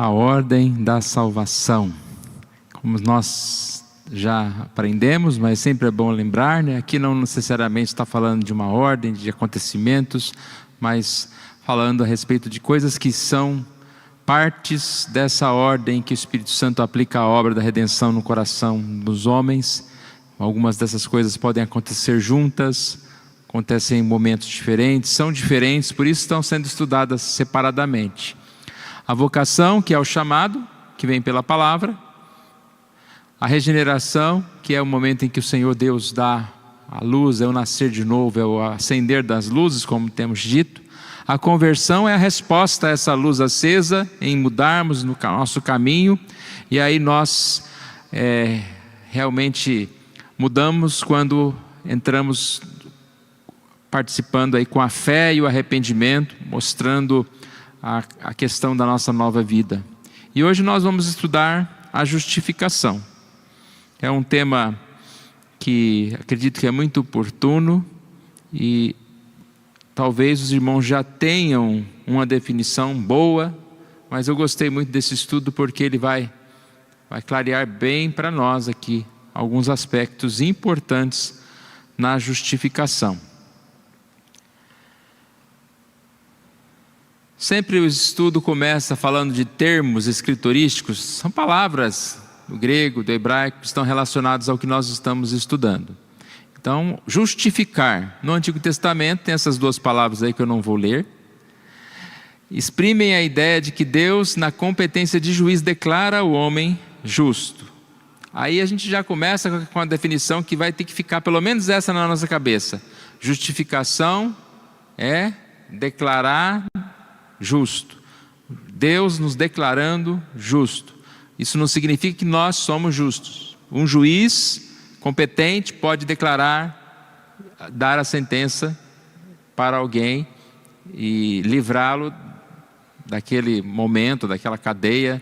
a ordem da salvação. Como nós já aprendemos, mas sempre é bom lembrar, né? Aqui não necessariamente está falando de uma ordem de acontecimentos, mas falando a respeito de coisas que são partes dessa ordem que o Espírito Santo aplica a obra da redenção no coração dos homens. Algumas dessas coisas podem acontecer juntas, acontecem em momentos diferentes, são diferentes, por isso estão sendo estudadas separadamente. A vocação, que é o chamado, que vem pela palavra. A regeneração, que é o momento em que o Senhor Deus dá a luz, é o nascer de novo, é o acender das luzes, como temos dito. A conversão é a resposta a essa luz acesa, em mudarmos no nosso caminho, e aí nós realmente mudamos quando entramos participando aí com a fé e o arrependimento, mostrando a questão da nossa nova vida. E hoje nós vamos estudar a justificação. É um tema que acredito que é muito oportuno e talvez os irmãos já tenham uma definição boa, mas eu gostei muito desse estudo porque ele vai clarear bem para nós aqui alguns aspectos importantes na justificação. Sempre o estudo começa falando de termos escriturísticos, são palavras do grego, do hebraico, que estão relacionados ao que nós estamos estudando. Então, justificar, no Antigo Testamento, tem essas duas palavras aí que eu não vou ler, exprimem a ideia de que Deus, na competência de juiz, declara o homem justo. Aí a gente já começa com a definição que vai ter que ficar pelo menos essa na nossa cabeça. Justificação é declarar justo. Deus nos declarando justo. Isso não significa que nós somos justos. Um juiz competente pode declarar, dar a sentença para alguém e livrá-lo daquele momento, daquela cadeia,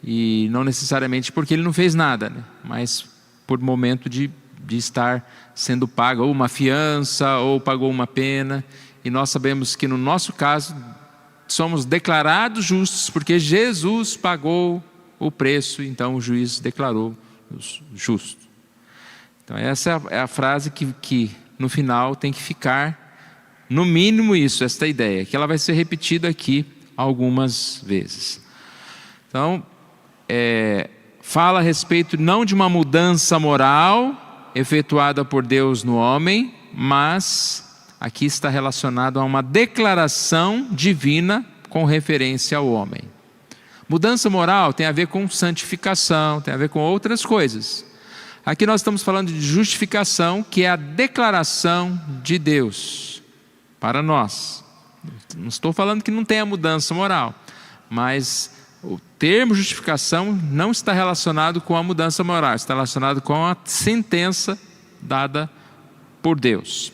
e não necessariamente porque ele não fez nada, né? Mas por momento de estar sendo pago ou uma fiança ou pagou uma pena. E nós sabemos que no nosso caso somos declarados justos porque Jesus pagou o preço, então o juiz declarou justo. Então essa é a frase que no final tem que ficar, no mínimo isso, esta ideia, que ela vai ser repetida aqui algumas vezes. Então, fala a respeito não de uma mudança moral efetuada por Deus no homem, mas aqui está relacionado a uma declaração divina com referência ao homem. Mudança moral tem a ver com santificação, tem a ver com outras coisas. Aqui nós estamos falando de justificação, que é a declaração de Deus para nós. Não estou falando que não tenha mudança moral, mas o termo justificação não está relacionado com a mudança moral, está relacionado com a sentença dada por Deus.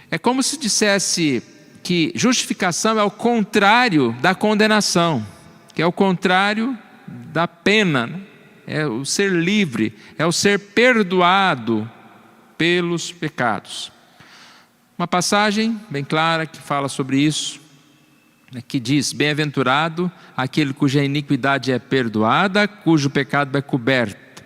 É como se dissesse que justificação é o contrário da condenação, que é o contrário da pena, né? É o ser livre, é o ser perdoado pelos pecados. Uma passagem bem clara que fala sobre isso, que diz: bem-aventurado aquele cuja iniquidade é perdoada, cujo pecado é coberto.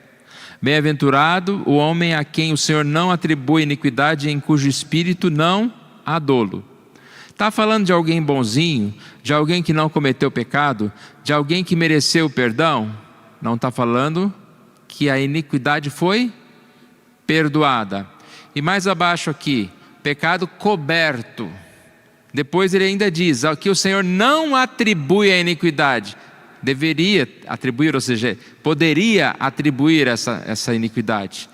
Bem-aventurado o homem a quem o Senhor não atribui iniquidade, em cujo espírito não há dolo. Está falando de alguém bonzinho, de alguém que não cometeu pecado, de alguém que mereceu perdão? Não está falando que a iniquidade foi perdoada. E mais abaixo aqui, pecado coberto. Depois ele ainda diz que o Senhor não atribui a iniquidade. Deveria atribuir, ou seja, poderia atribuir essa iniquidade.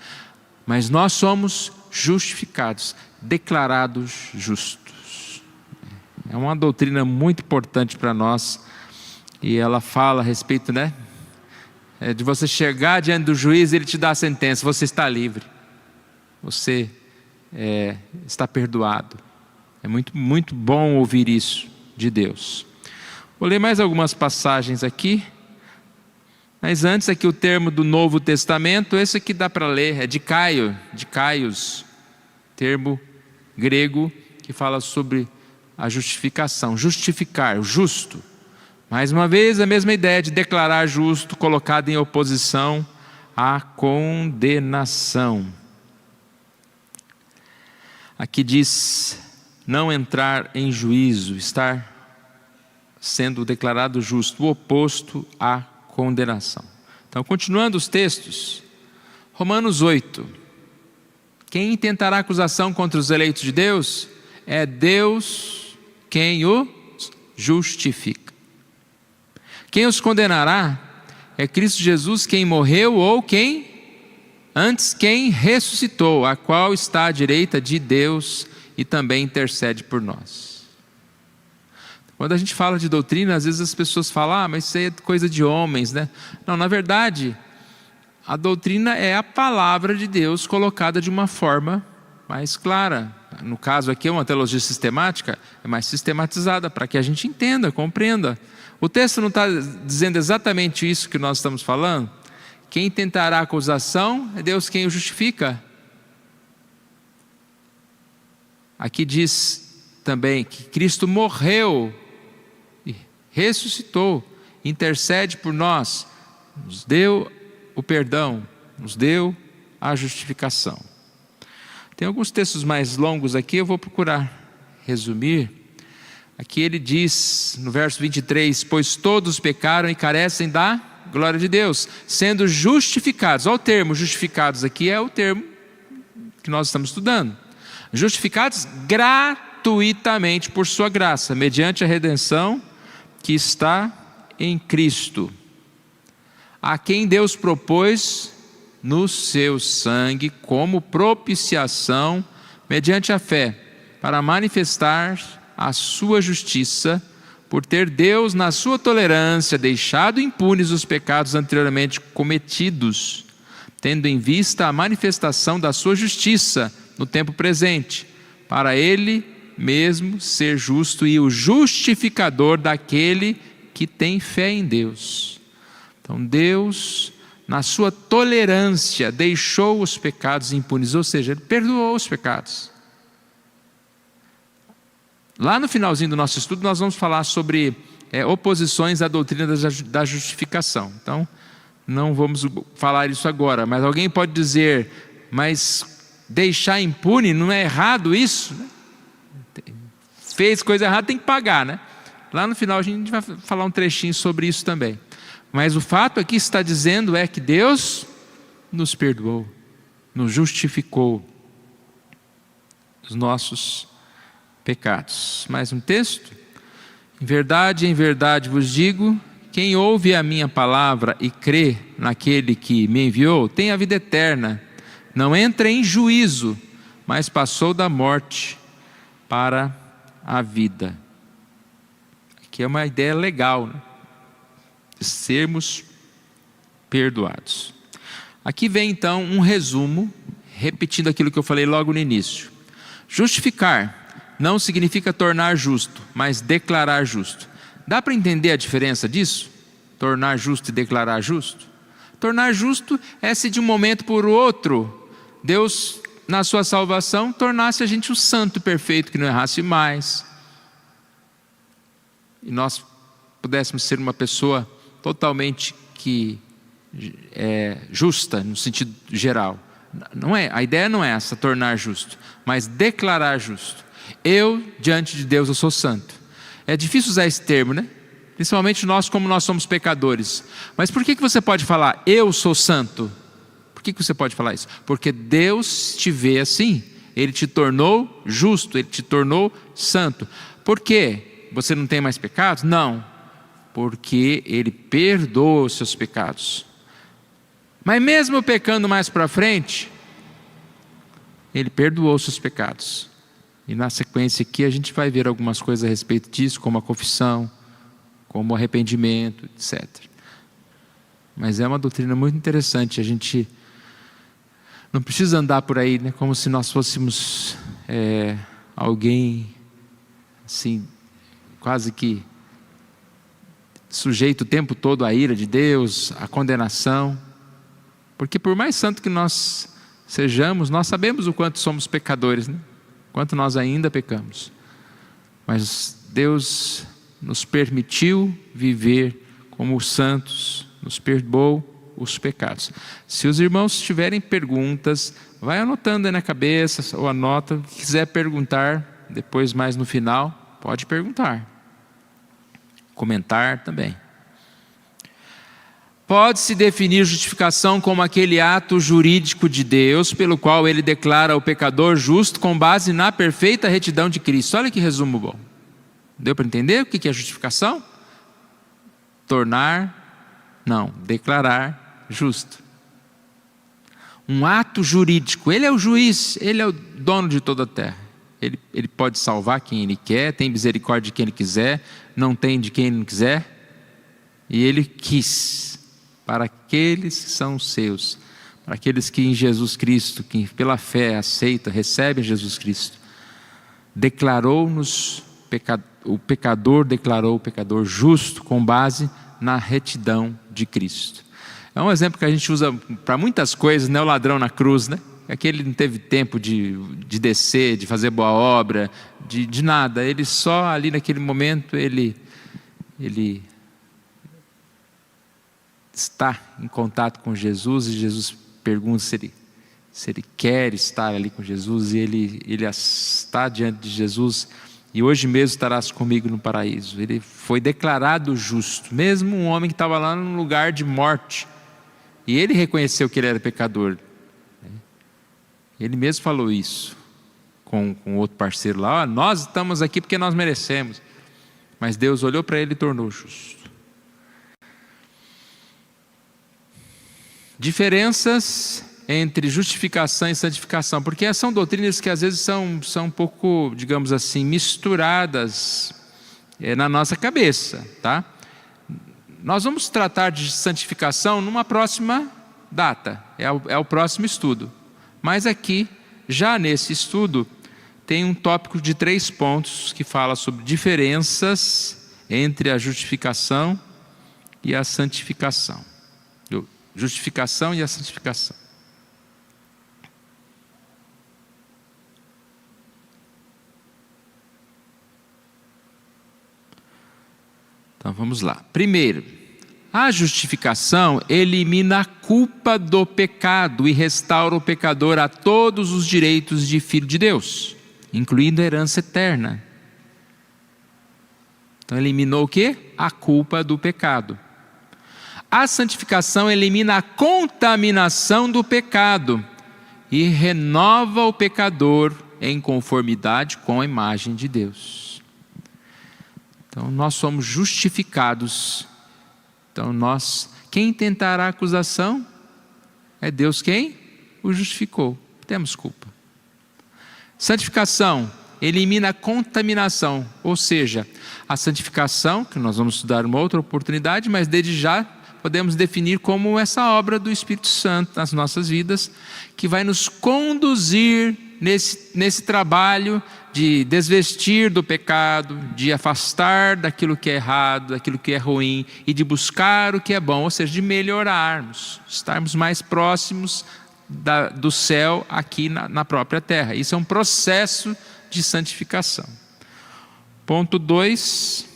Mas nós somos justificados, declarados justos. É uma doutrina muito importante para nós. E ela fala a respeito, né? De você chegar diante do juiz e ele te dá a sentença. Você está livre. Você está perdoado. É muito, muito bom ouvir isso de Deus. Vou ler mais algumas passagens aqui. Mas antes aqui o termo do Novo Testamento, esse aqui dá para ler, é de Caios, termo grego que fala sobre a justificação, justificar, o justo. Mais uma vez, a mesma ideia de declarar justo colocado em oposição à condenação. Aqui diz não entrar em juízo, estar sendo declarado justo, o oposto à condenação. Então, continuando os textos, Romanos 8. Quem intentará acusação contra os eleitos de Deus? É Deus quem os justifica. Quem os condenará? É Cristo Jesus quem morreu ou quem ressuscitou, a qual está à direita de Deus e também intercede por nós. Quando a gente fala de doutrina, às vezes as pessoas falam, mas isso aí é coisa de homens, né? Não, na verdade, a doutrina é a palavra de Deus colocada de uma forma mais clara. No caso aqui, uma teologia sistemática, é mais sistematizada, para que a gente entenda, compreenda. O texto não está dizendo exatamente isso que nós estamos falando? Quem tentará acusação é Deus quem o justifica. Aqui diz também que Cristo morreu e ressuscitou, intercede por nós, nos deu o perdão, nos deu a justificação. Tem alguns textos mais longos aqui, eu vou procurar resumir. Aqui ele diz, no verso 23, pois todos pecaram e carecem da glória de Deus, sendo justificados. Olha o termo justificados aqui, é o termo que nós estamos estudando. Justificados gratuitamente por sua graça, mediante a redenção que está em Cristo, a quem Deus propôs no seu sangue como propiciação mediante a fé, para manifestar a sua justiça, por ter Deus na sua tolerância deixado impunes os pecados anteriormente cometidos, tendo em vista a manifestação da sua justiça no tempo presente, para Ele mesmo ser justo e o justificador daquele que tem fé em Deus. Então Deus, na sua tolerância, deixou os pecados impunes, ou seja, Ele perdoou os pecados. Lá no finalzinho do nosso estudo nós vamos falar sobre oposições à doutrina da justificação. Então não vamos falar isso agora, mas alguém pode dizer, mas deixar impune, não é errado isso? Fez coisa errada, tem que pagar, né? Lá no final a gente vai falar um trechinho sobre isso também. Mas o fato aqui está dizendo é que Deus nos perdoou, nos justificou os nossos pecados. Mais um texto. Em verdade vos digo, quem ouve a minha palavra e crê naquele que me enviou, tem a vida eterna. Não entra em juízo, mas passou da morte para a vida. Aqui é uma ideia legal, né? De sermos perdoados. Aqui vem então um resumo, repetindo aquilo que eu falei logo no início. Justificar não significa tornar justo, mas declarar justo. Dá para entender a diferença disso? Tornar justo e declarar justo? Tornar justo é se de um momento por outro, Deus, na sua salvação, tornasse a gente um santo perfeito, que não errasse mais. E nós pudéssemos ser uma pessoa totalmente justa, no sentido geral. Não é, a ideia não é essa, tornar justo, mas declarar justo. Eu, diante de Deus, eu sou santo. É difícil usar esse termo, né? Principalmente nós, como nós somos pecadores. Mas por que você pode falar, eu sou santo? Por que você pode falar isso? Porque Deus te vê assim. Ele te tornou justo, Ele te tornou santo. Por quê? Você não tem mais pecados? Não. Porque Ele perdoa os seus pecados. Mas mesmo pecando mais para frente, Ele perdoou os seus pecados. E na sequência aqui a gente vai ver algumas coisas a respeito disso, como a confissão, como o arrependimento, etc. Mas é uma doutrina muito interessante. A gente não precisa andar por aí, né, como se nós fôssemos alguém assim, quase que sujeito o tempo todo à ira de Deus, à condenação. Porque por mais santo que nós sejamos, nós sabemos o quanto somos pecadores, né? Quanto nós ainda pecamos. Mas Deus nos permitiu viver como santos, nos perdoou os pecados. Se os irmãos tiverem perguntas, vai anotando aí na cabeça, ou anota. Se quiser perguntar, depois mais no final, pode perguntar. Comentar também. Pode-se definir justificação como aquele ato jurídico de Deus, pelo qual Ele declara o pecador justo com base na perfeita retidão de Cristo. Olha que resumo bom. Deu para entender o que é justificação? Declarar justo. Um ato jurídico. Ele é o juiz, Ele é o dono de toda a terra. Ele pode salvar quem Ele quer, tem misericórdia de quem Ele quiser, não tem de quem Ele não quiser. E Ele quis, para aqueles que são seus, para aqueles que em Jesus Cristo, que pela fé aceitam, recebem Jesus Cristo, declarou-nos, o pecador declarou o pecador justo com base na retidão de Cristo. É um exemplo que a gente usa para muitas coisas, né? O ladrão na cruz, né? Aquele não teve tempo de descer, de fazer boa obra, de nada. Ele só ali naquele momento, ele está em contato com Jesus, e Jesus pergunta se ele quer estar ali com Jesus, e ele está diante de Jesus, e hoje mesmo estarás comigo no paraíso. Ele foi declarado justo, mesmo um homem que estava lá num lugar de morte, e ele reconheceu que ele era pecador. Ele mesmo falou isso com outro parceiro lá: nós estamos aqui porque nós merecemos, mas Deus olhou para ele e tornou justo. Diferenças entre justificação e santificação, porque são doutrinas que às vezes são um pouco, digamos assim, misturadas na nossa cabeça, tá? Nós vamos tratar de santificação numa próxima data, é o próximo estudo. Mas aqui, já nesse estudo, tem um tópico de 3 pontos que fala sobre diferenças entre a justificação e a santificação. Justificação e a santificação. Então vamos lá. Primeiro, a justificação elimina a culpa do pecado e restaura o pecador a todos os direitos de filho de Deus, incluindo a herança eterna. Então eliminou o quê? A culpa do pecado. A santificação elimina a contaminação do pecado e renova o pecador em conformidade com a imagem de Deus. Então nós somos justificados. Então quem tentará acusação? É Deus quem o justificou. Temos culpa. Santificação elimina a contaminação, ou seja, a santificação, que nós vamos estudar uma outra oportunidade, mas desde já podemos definir como essa obra do Espírito Santo nas nossas vidas, que vai nos conduzir nesse trabalho de desvestir do pecado, de afastar daquilo que é errado, daquilo que é ruim, e de buscar o que é bom, ou seja, de melhorarmos, estarmos mais próximos do céu aqui na própria terra. Isso é um processo de santificação. Ponto 2.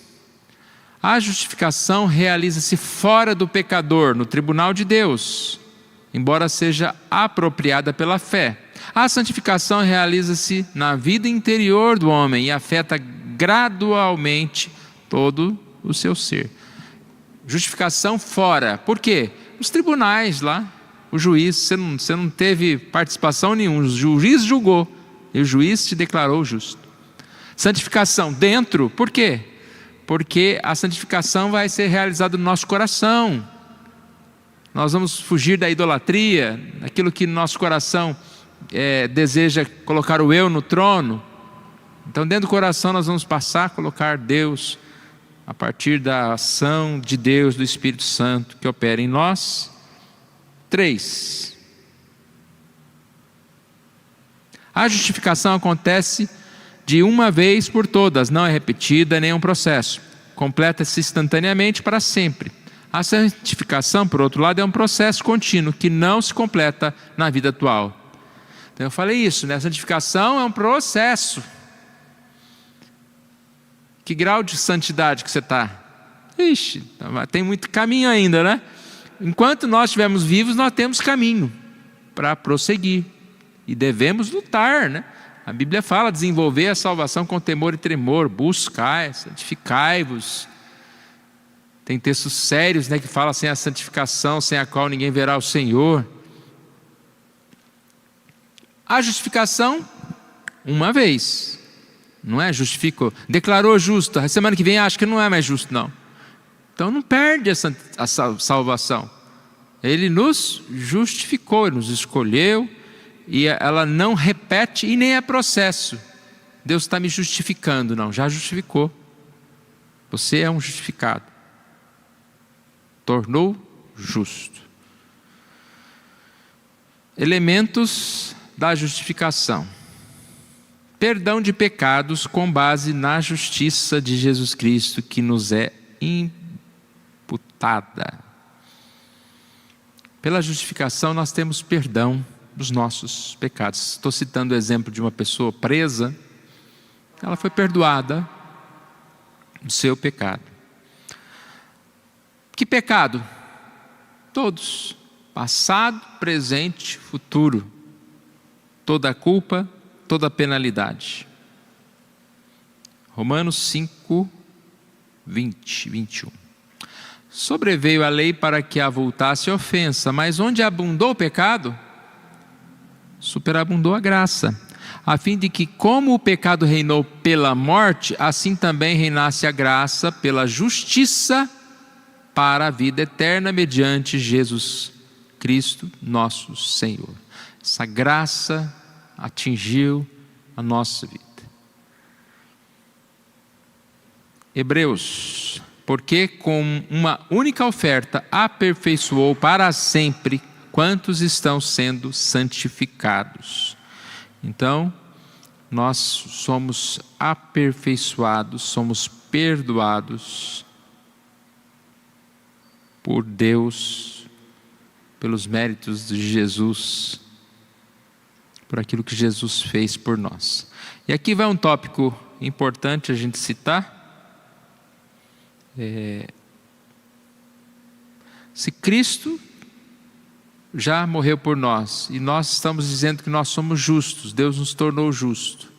A justificação realiza-se fora do pecador, no tribunal de Deus, embora seja apropriada pela fé. A santificação realiza-se na vida interior do homem e afeta gradualmente todo o seu ser. Justificação fora. Por quê? Nos tribunais lá, o juiz, você não teve participação nenhuma, o juiz julgou e o juiz te declarou justo. Santificação dentro. Por quê? Porque a santificação vai ser realizada no nosso coração. Nós vamos fugir da idolatria, daquilo que no nosso coração deseja colocar o eu no trono. Então dentro do coração nós vamos passar a colocar Deus, a partir da ação de Deus, do Espírito Santo que opera em nós. 3. A justificação acontece de uma vez por todas, não é repetida, nem um processo. Completa-se instantaneamente para sempre. A santificação, por outro lado, é um processo contínuo que não se completa na vida atual. Então eu falei isso, né? A santificação é um processo Que grau de santidade que você está? Ixi, tem muito caminho ainda, né? Enquanto nós estivermos vivos, nós temos caminho para prosseguir. E devemos lutar, né? A Bíblia fala, desenvolver a salvação com temor e tremor, buscai, santificai-vos. Tem textos sérios, né, que falam sem a santificação, sem a qual ninguém verá o Senhor. A justificação, uma vez, não é? Justificou, declarou justo, a semana que vem acha que não é mais justo, não. Então não perde a salvação. Ele nos justificou, Ele nos escolheu, e ela não repete e nem é processo. Deus está me justificando, não, já justificou. Você é um justificado. Tornou justo. Elementos da justificação: perdão de pecados com base na justiça de Jesus Cristo que nos é imputada. Pela justificação nós temos perdão dos nossos pecados. Estou citando o exemplo de uma pessoa presa. Ela foi perdoada do seu pecado. Que pecado? Todos. Passado, presente, futuro. Toda a culpa, toda a penalidade. Romanos 5, 20, 21. Sobreveio a lei para que avultasse a ofensa, mas onde abundou o pecado, superabundou a graça, a fim de que, como o pecado reinou pela morte, assim também reinasse a graça pela justiça para a vida eterna mediante Jesus Cristo, nosso Senhor. Essa graça atingiu a nossa vida. Hebreus: porque com uma única oferta aperfeiçoou para sempre quantos estão sendo santificados. Então, nós somos aperfeiçoados, somos perdoados por Deus, pelos méritos de Jesus, por aquilo que Jesus fez por nós. E aqui vai um tópico importante a gente citar. Se Cristo já morreu por nós, e nós estamos dizendo que nós somos justos, Deus nos tornou justo.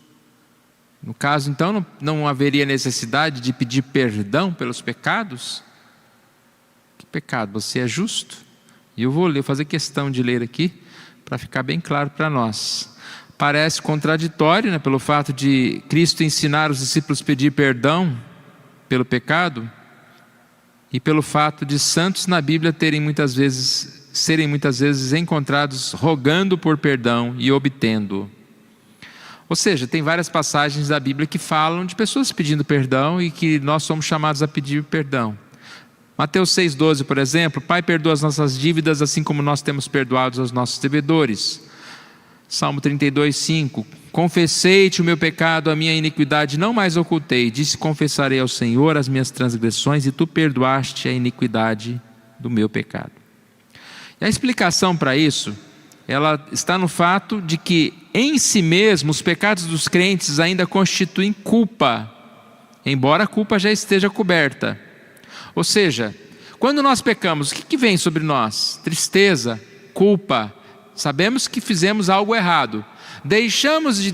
No caso, então, não haveria necessidade de pedir perdão pelos pecados? Que pecado? Você é justo? E eu vou fazer questão de ler aqui, para ficar bem claro para nós. Parece contraditório, né, pelo fato de Cristo ensinar os discípulos a pedir perdão pelo pecado, e pelo fato de santos na Bíblia serem muitas vezes encontrados rogando por perdão e obtendo. Ou seja, tem várias passagens da Bíblia que falam de pessoas pedindo perdão e que nós somos chamados a pedir perdão. Mateus 6,12, por exemplo: Pai, perdoa as nossas dívidas assim como nós temos perdoado aos nossos devedores. Salmo 32,5: confessei-te o meu pecado, a minha iniquidade não mais ocultei. Disse: confessarei ao Senhor as minhas transgressões, e tu perdoaste a iniquidade do meu pecado. E a explicação para isso, ela está no fato de que em si mesmo os pecados dos crentes ainda constituem culpa, embora a culpa já esteja coberta. Ou seja, quando nós pecamos, o que vem sobre nós? Tristeza, culpa. Sabemos que fizemos algo errado. Deixamos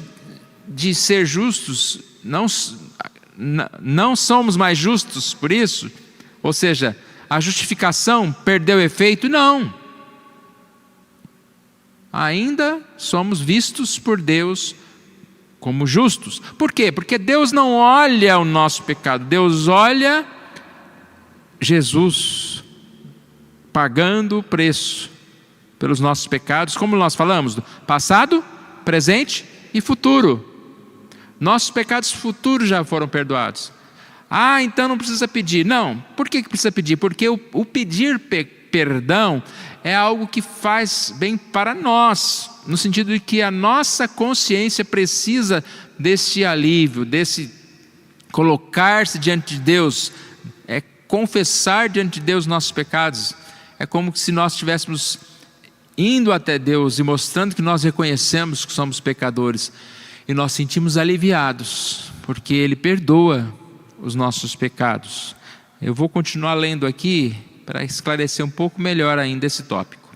de ser justos, não somos mais justos por isso? Ou seja, a justificação perdeu efeito? Não. Ainda somos vistos por Deus como justos. Por quê? Porque Deus não olha o nosso pecado, Deus olha Jesus pagando o preço pelos nossos pecados, como nós falamos, do passado, presente e futuro. Nossos pecados futuros já foram perdoados. Então não precisa pedir. Não, por que precisa pedir? Porque o pedir perdão é algo que faz bem para nós, no sentido de que a nossa consciência precisa desse alívio, desse colocar-se diante de Deus, confessar diante de Deus nossos pecados. É como se nós estivéssemos indo até Deus e mostrando que nós reconhecemos que somos pecadores, e nós sentimos aliviados, porque Ele perdoa os nossos pecados. Eu vou continuar lendo aqui para esclarecer um pouco melhor ainda esse tópico.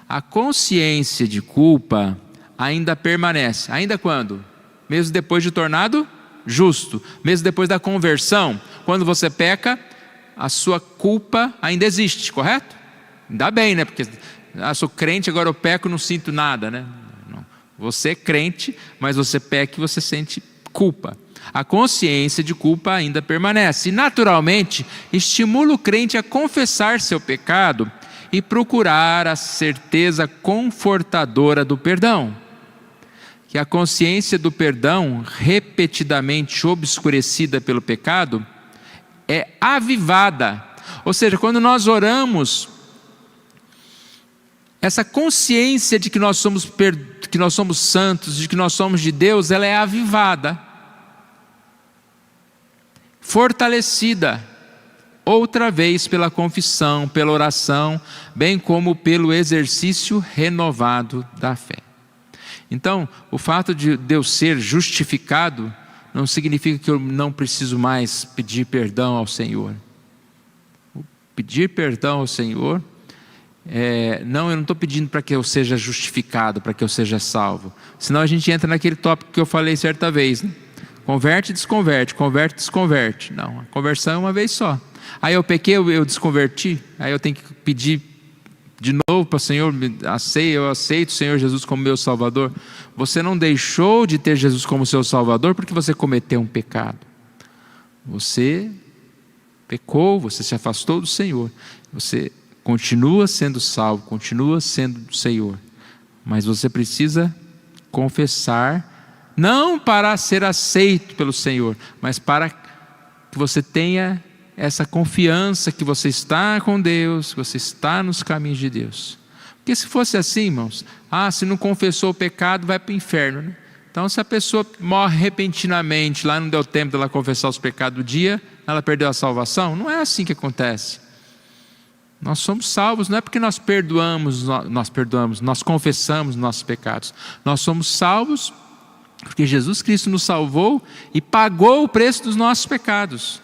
A consciência de culpa ainda permanece. Ainda quando? Mesmo depois de tornado justo. Mesmo depois da conversão. Quando você peca, a sua culpa ainda existe, correto? Ainda bem, né? Porque sou crente, agora eu peco, não sinto nada, né? Não. Você é crente, mas você peca e você sente culpa. A consciência de culpa ainda permanece. E naturalmente, estimula o crente a confessar seu pecado e procurar a certeza confortadora do perdão. Que a consciência do perdão, repetidamente obscurecida pelo pecado, é avivada. Ou seja, quando nós oramos, essa consciência de que nós somos santos, de que nós somos de Deus, ela é avivada, fortalecida, outra vez pela confissão, pela oração, bem como pelo exercício renovado da fé. Então, o fato de eu ser justificado não significa que eu não preciso mais pedir perdão ao Senhor. Pedir perdão ao Senhor, eu não estou pedindo para que eu seja justificado, para que eu seja salvo. Senão a gente entra naquele tópico que eu falei certa vez, né? Converte e desconverte, converte e desconverte. Não, a conversão é uma vez só. Aí eu pequei, eu desconverti, aí eu tenho que pedir de novo para o Senhor, eu aceito o Senhor Jesus como meu Salvador. Você não deixou de ter Jesus como seu Salvador porque você cometeu um pecado. Você pecou, você se afastou do Senhor. Você continua sendo salvo, continua sendo do Senhor. Mas você precisa confessar, não para ser aceito pelo Senhor, mas para que você tenha essa confiança que você está com Deus, que você está nos caminhos de Deus. Porque se fosse assim, irmãos, se não confessou o pecado, vai para o inferno, né? Então, se a pessoa morre repentinamente, lá não deu tempo dela confessar os pecados do dia, ela perdeu a salvação? Não é assim que acontece. Nós somos salvos, não é porque nós nós confessamos nossos pecados. Nós somos salvos porque Jesus Cristo nos salvou e pagou o preço dos nossos pecados.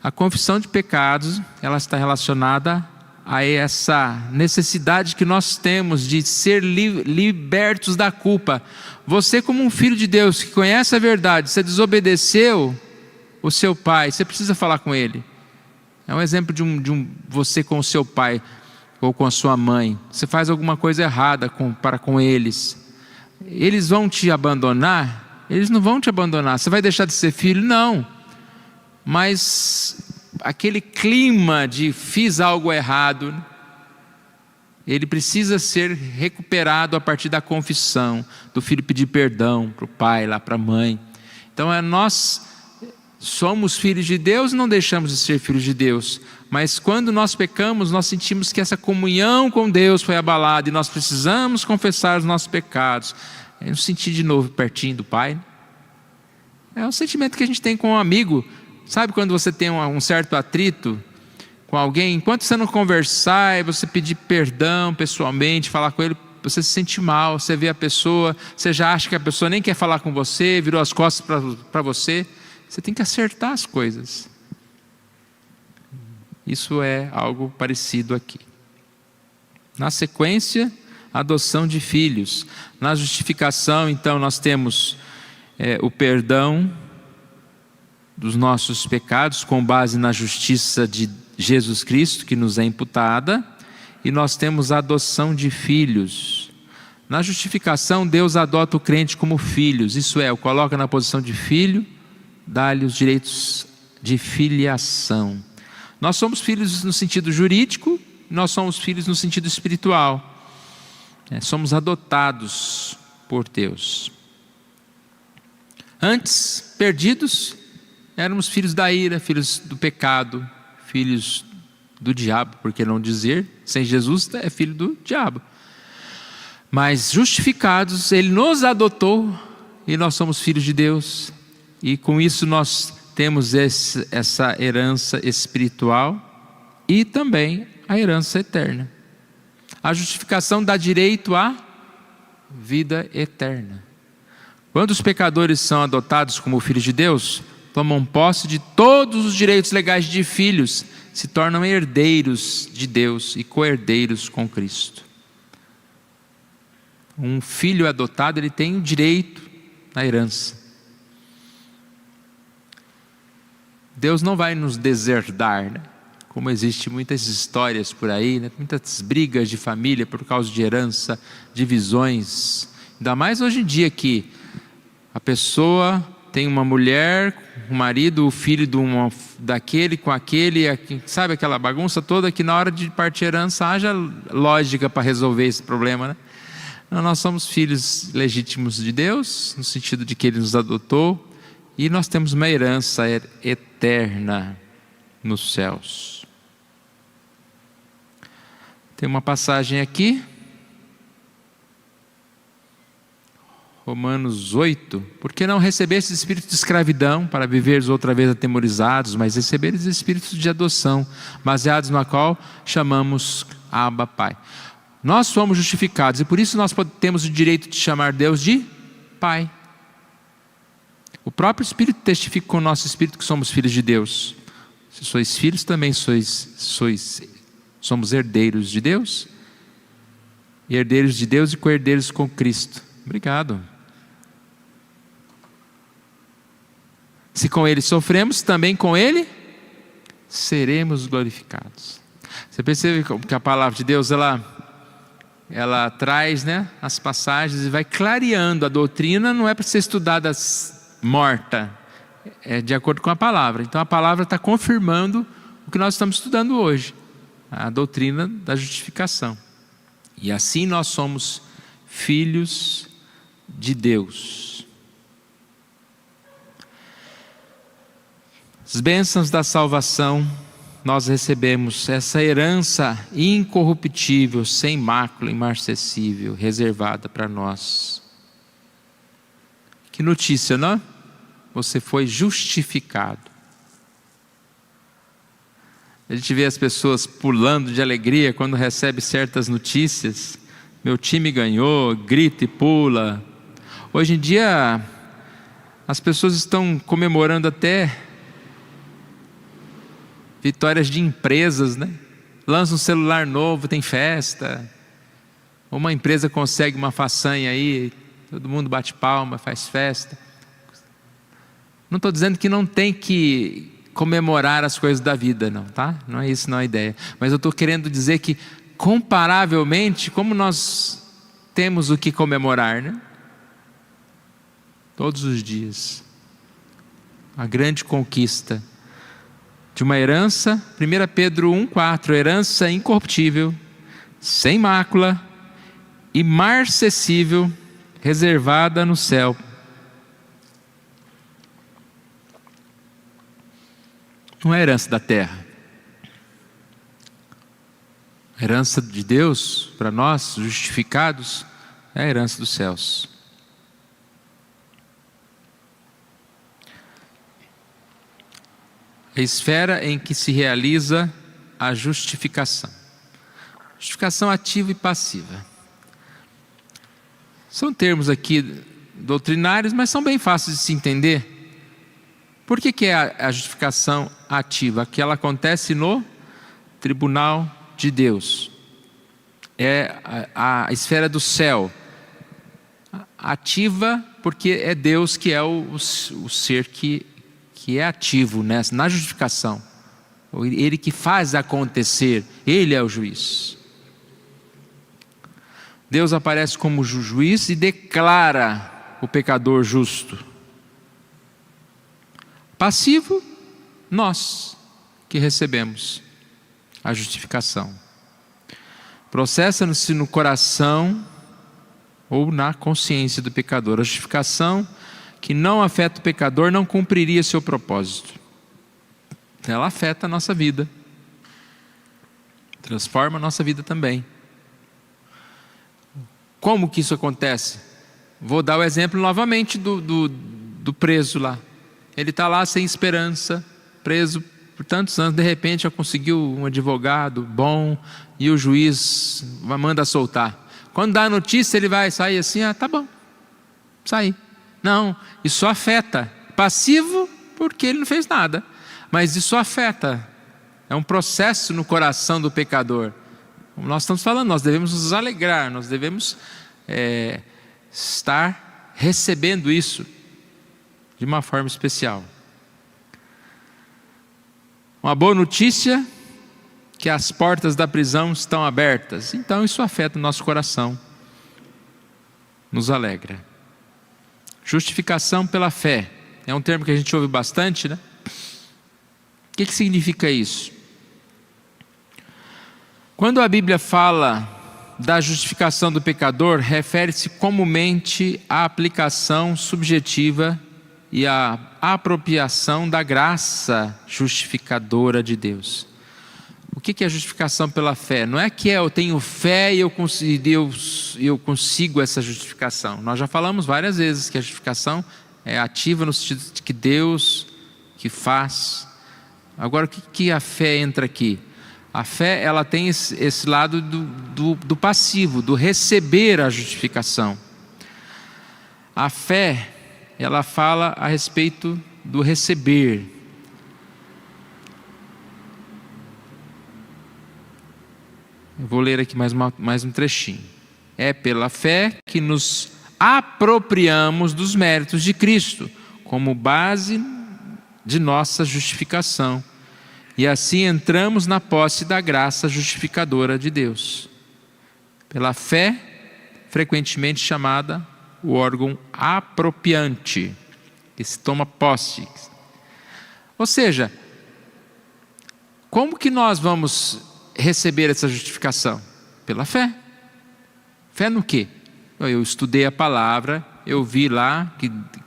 A confissão de pecados, ela está relacionada a essa necessidade que nós temos de ser libertos da culpa. Você, como um filho de Deus que conhece a verdade, você desobedeceu o seu pai, você precisa falar com ele. É um exemplo de você com o seu pai ou com a sua mãe. Você faz alguma coisa errada para com eles. Eles vão te abandonar? Eles não vão te abandonar. Você vai deixar de ser filho? Não. Mas aquele clima de fiz algo errado, ele precisa ser recuperado a partir da confissão, do filho pedir perdão para o pai, lá para a mãe. Então nós somos filhos de Deus e não deixamos de ser filhos de Deus. Mas quando nós pecamos, nós sentimos que essa comunhão com Deus foi abalada e nós precisamos confessar os nossos pecados. É nos sentir de novo pertinho do Pai. É um sentimento que a gente tem com um amigo. Sabe quando você tem um certo atrito com alguém? Enquanto você não conversar e você pedir perdão pessoalmente, falar com ele, você se sente mal, você vê a pessoa, você já acha que a pessoa nem quer falar com você, virou as costas para você. Você tem que acertar as coisas. Isso é algo parecido aqui. Na sequência, adoção de filhos. Na justificação, então, nós temos o perdão dos nossos pecados com base na justiça de Jesus Cristo que nos é imputada, e nós temos a adoção de filhos. Na justificação, Deus adota o crente como filhos, isso é, o coloca na posição de filho, dá-lhe os direitos de filiação. Nós somos filhos no sentido jurídico, nós somos filhos no sentido espiritual. Somos adotados por Deus. Antes, perdidos, éramos filhos da ira, filhos do pecado, filhos do diabo, por que não dizer? Sem Jesus é filho do diabo. Mas justificados, Ele nos adotou e nós somos filhos de Deus. E com isso nós temos essa herança espiritual e também a herança eterna. A justificação dá direito à vida eterna. Quando os pecadores são adotados como filhos de Deus, tomam posse de todos os direitos legais de filhos, se tornam herdeiros de Deus e co-herdeiros com Cristo. Um filho adotado, ele tem o direito à herança. Deus não vai nos deserdar, né? Como existem muitas histórias por aí, né? Muitas brigas de família por causa de herança, divisões. Ainda mais hoje em dia que a pessoa tem uma mulher, um marido, o filho daquele com aquele, sabe aquela bagunça toda que na hora de partir herança haja lógica para resolver esse problema, né? Não, nós somos filhos legítimos de Deus, no sentido de que Ele nos adotou, e nós temos uma herança eterna nos céus. Tem uma passagem aqui, Romanos 8, porque não recebestes espírito de escravidão para viveres outra vez atemorizados, mas receberes espírito de adoção, baseados na qual chamamos Abba, Pai. Nós somos justificados e por isso nós temos o direito de chamar Deus de Pai. O próprio Espírito testifica com o nosso Espírito que somos filhos de Deus. Se sois filhos, também somos herdeiros de Deus, e herdeiros de Deus e co-herdeiros com Cristo. Obrigado. Se com Ele sofremos, também com Ele seremos glorificados. Você percebe que a palavra de Deus, ela traz, né, as passagens e vai clareando. A doutrina não é para ser estudada morta, é de acordo com a palavra. Então a palavra está confirmando o que nós estamos estudando hoje, a doutrina da justificação. E assim nós somos filhos de Deus. As bênçãos da salvação, nós recebemos essa herança incorruptível, sem mácula, imarcessível, reservada para nós. Que notícia, não? Você foi justificado. A gente vê as pessoas pulando de alegria quando recebe certas notícias. Meu time ganhou, grita e pula. Hoje em dia, as pessoas estão comemorando até vitórias de empresas, né? Lança um celular novo, tem festa. Uma empresa consegue uma façanha aí, todo mundo bate palma, faz festa. Não estou dizendo que não tem que comemorar as coisas da vida, não, tá? Não é isso, não é a ideia. Mas eu estou querendo dizer que, comparavelmente, como nós temos o que comemorar, né? Todos os dias. A grande conquista de uma herança, 1 Pedro 1,4, herança incorruptível, sem mácula, imarcessível, reservada no céu. Não é herança da terra. A herança de Deus, para nós, justificados, é a herança dos céus. A esfera em que se realiza a justificação. Justificação ativa e passiva. São termos aqui doutrinários, mas são bem fáceis de se entender. Por que é a justificação ativa? Que ela acontece no tribunal de Deus. É a esfera do céu. Ativa porque é Deus que é o ser que é ativo na justificação. Ele que faz acontecer. Ele é o juiz. Deus aparece como juiz e declara o pecador justo. Passivo, nós que recebemos a justificação. Processa-se no coração ou na consciência do pecador. A justificação que não afeta o pecador não cumpriria seu propósito. Ela afeta a nossa vida. Transforma a nossa vida também. Como que isso acontece? Vou dar o exemplo novamente do preso lá. Ele está lá sem esperança, preso por tantos anos, de repente já conseguiu um advogado bom e o juiz manda soltar. Quando dá a notícia ele vai sair assim, tá bom, sair. Não, isso afeta. Passivo porque ele não fez nada. Mas isso afeta, é um processo no coração do pecador. Como nós estamos falando, nós devemos nos alegrar, nós devemos estar recebendo isso de uma forma especial. Uma boa notícia, que as portas da prisão estão abertas. Então isso afeta o nosso coração, nos alegra. Justificação pela fé, é um termo que a gente ouve bastante, né? O que significa isso? Quando a Bíblia fala da justificação do pecador, refere-se comumente à aplicação subjetiva e à apropriação da graça justificadora de Deus. O que é a justificação pela fé? Não é que eu tenho fé e eu consigo essa justificação. Nós já falamos várias vezes que a justificação é ativa no sentido de que Deus que faz. Agora, o que a fé entra aqui? A fé, ela tem esse lado do passivo, do receber a justificação. A fé, ela fala a respeito do receber. Eu vou ler aqui mais um trechinho. É pela fé que nos apropriamos dos méritos de Cristo, como base de nossa justificação. E assim entramos na posse da graça justificadora de Deus. Pela fé, frequentemente chamada o órgão apropriante, que se toma posse. Ou seja, como que nós vamos receber essa justificação? Pela fé. Fé no quê? Eu estudei a palavra, eu vi lá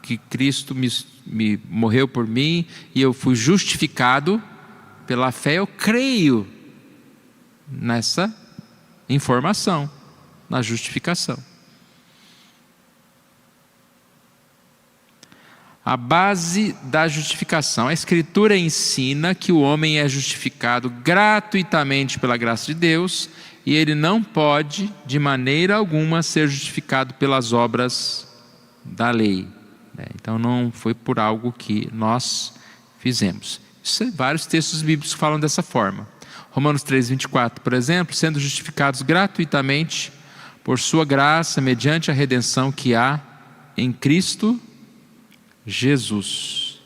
que Cristo me morreu por mim e eu fui justificado. Pela fé eu creio nessa informação, na justificação. A base da justificação. A Escritura ensina que o homem é justificado gratuitamente pela graça de Deus e ele não pode, de maneira alguma, ser justificado pelas obras da lei. Então não foi por algo que nós fizemos. Vários textos bíblicos falam dessa forma. Romanos 3:24, por exemplo, sendo justificados gratuitamente por sua graça, mediante a redenção que há em Cristo Jesus.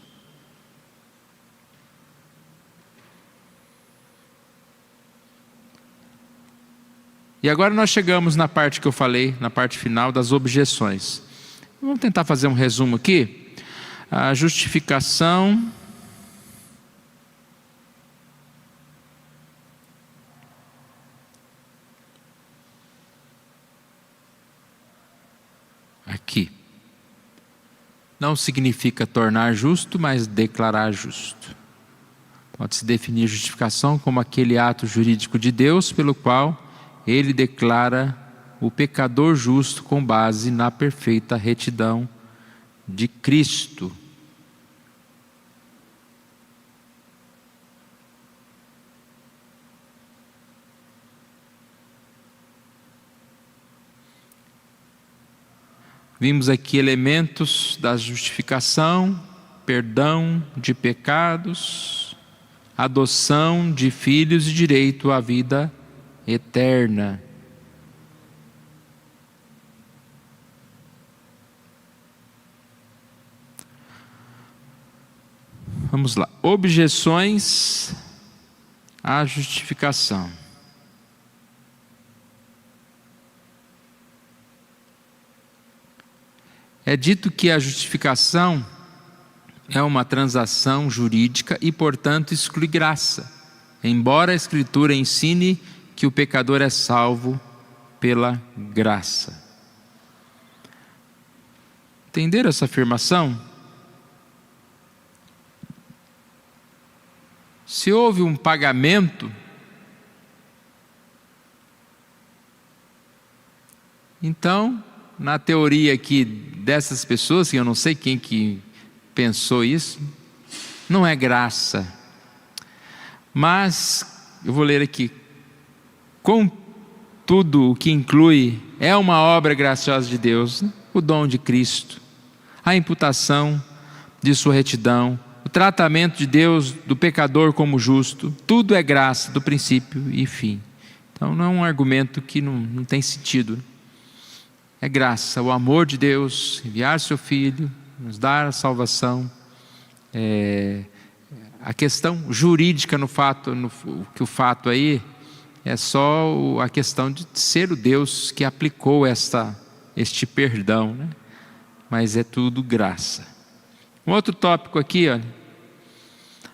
E agora nós chegamos na parte que eu falei, na parte final das objeções. Vamos tentar fazer um resumo aqui. A justificação aqui não significa tornar justo, mas declarar justo. Pode-se definir justificação como aquele ato jurídico de Deus pelo qual Ele declara o pecador justo com base na perfeita retidão de Cristo. Vimos aqui elementos da justificação: perdão de pecados, adoção de filhos e direito à vida eterna. Vamos lá. Objeções à justificação. É dito que a justificação é uma transação jurídica e, portanto, exclui graça, embora a Escritura ensine que o pecador é salvo pela graça. Entenderam essa afirmação? Se houve um pagamento, então, na teoria aqui dessas pessoas, que eu não sei quem que pensou isso, não é graça. Mas, eu vou ler aqui, com tudo o que inclui, é uma obra graciosa de Deus, o dom de Cristo, a imputação de sua retidão o tratamento de Deus do pecador como justo. Tudo é graça, do princípio e fim. Então não é um argumento que não tem sentido. É graça, o amor de Deus, enviar seu Filho, nos dar a salvação. A questão jurídica que o fato aí é só a questão de ser o Deus que aplicou este perdão, né? Mas é tudo graça. Um outro tópico aqui, olha.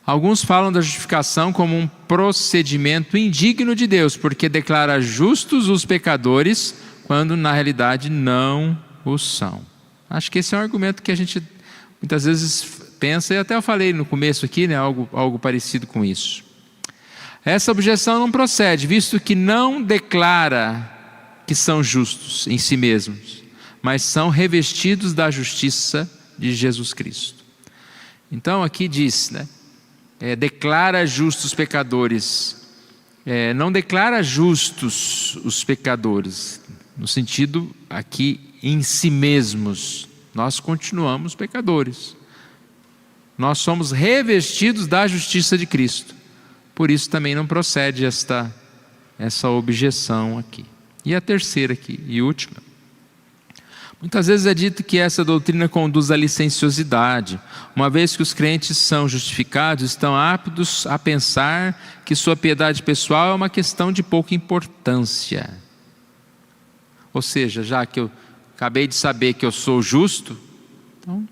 Alguns falam da justificação como um procedimento indigno de Deus, porque declara justos os pecadores, quando na realidade não o são. Acho que esse é um argumento que a gente muitas vezes pensa, e até eu falei no começo aqui, né, algo parecido com isso. Essa objeção não procede, visto que não declara que são justos em si mesmos, mas são revestidos da justiça de Jesus Cristo. Então aqui diz, né, declara justos os pecadores, não declara justos os pecadores, no sentido aqui em si mesmos. Nós continuamos pecadores, nós somos revestidos da justiça de Cristo, por isso também não procede essa objeção aqui. E a terceira aqui, e última, muitas vezes é dito que essa doutrina conduz à licenciosidade, uma vez que os crentes são justificados, estão aptos a pensar que sua piedade pessoal é uma questão de pouca importância. Ou seja, já que eu acabei de saber que eu sou justo, então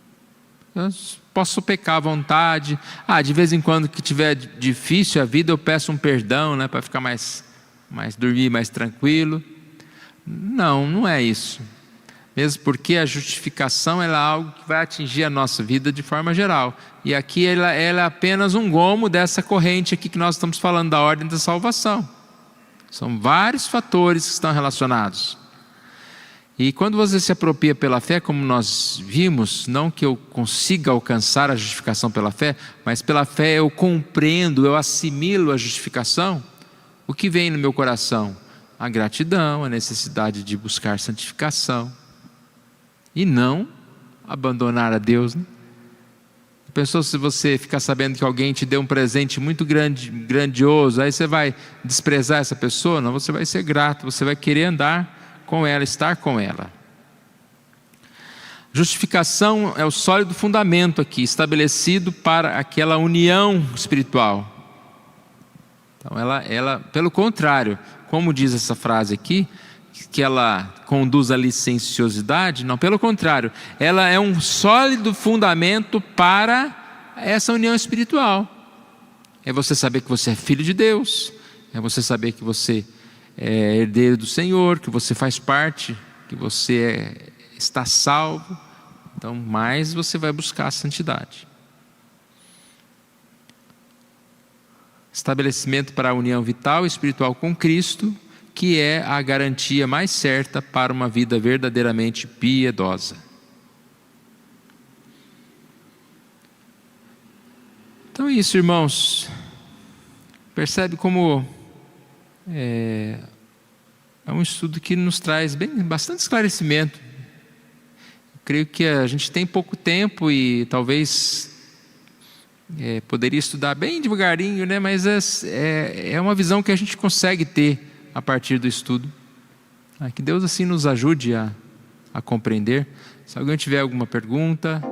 eu posso pecar à vontade. De vez em quando que tiver difícil a vida, eu peço um perdão, né, para ficar dormir mais tranquilo. Não é isso. Mesmo porque a justificação ela é algo que vai atingir a nossa vida de forma geral. E aqui ela é apenas um gomo dessa corrente aqui que nós estamos falando, da ordem da salvação. São vários fatores que estão relacionados. E quando você se apropria pela fé, como nós vimos, não que eu consiga alcançar a justificação pela fé, mas pela fé eu compreendo, eu assimilo a justificação, o que vem no meu coração? A gratidão, a necessidade de buscar santificação. E não abandonar a Deus, né? Pensou se você ficar sabendo que alguém te deu um presente muito grandioso, aí você vai desprezar essa pessoa? Não, você vai ser grato, você vai querer andar com ela, estar com ela. Justificação é o sólido fundamento aqui, estabelecido para aquela união espiritual. Então ela, pelo contrário, como diz essa frase aqui, que ela conduz à licenciosidade, não, pelo contrário, ela é um sólido fundamento para essa união espiritual. É você saber que você é filho de Deus, é você saber que você é herdeiro do Senhor, que você faz parte, que você está salvo. Então mais você vai buscar a santidade. Estabelecimento para a união vital e espiritual com Cristo, que é a garantia mais certa para uma vida verdadeiramente piedosa. Então é isso, irmãos. Percebe como é um estudo que nos traz bastante esclarecimento. Eu creio que a gente tem pouco tempo e talvez poderia estudar bem devagarinho, né? Mas é uma visão que a gente consegue ter a partir do estudo. Que Deus assim nos ajude a compreender. Se alguém tiver alguma pergunta,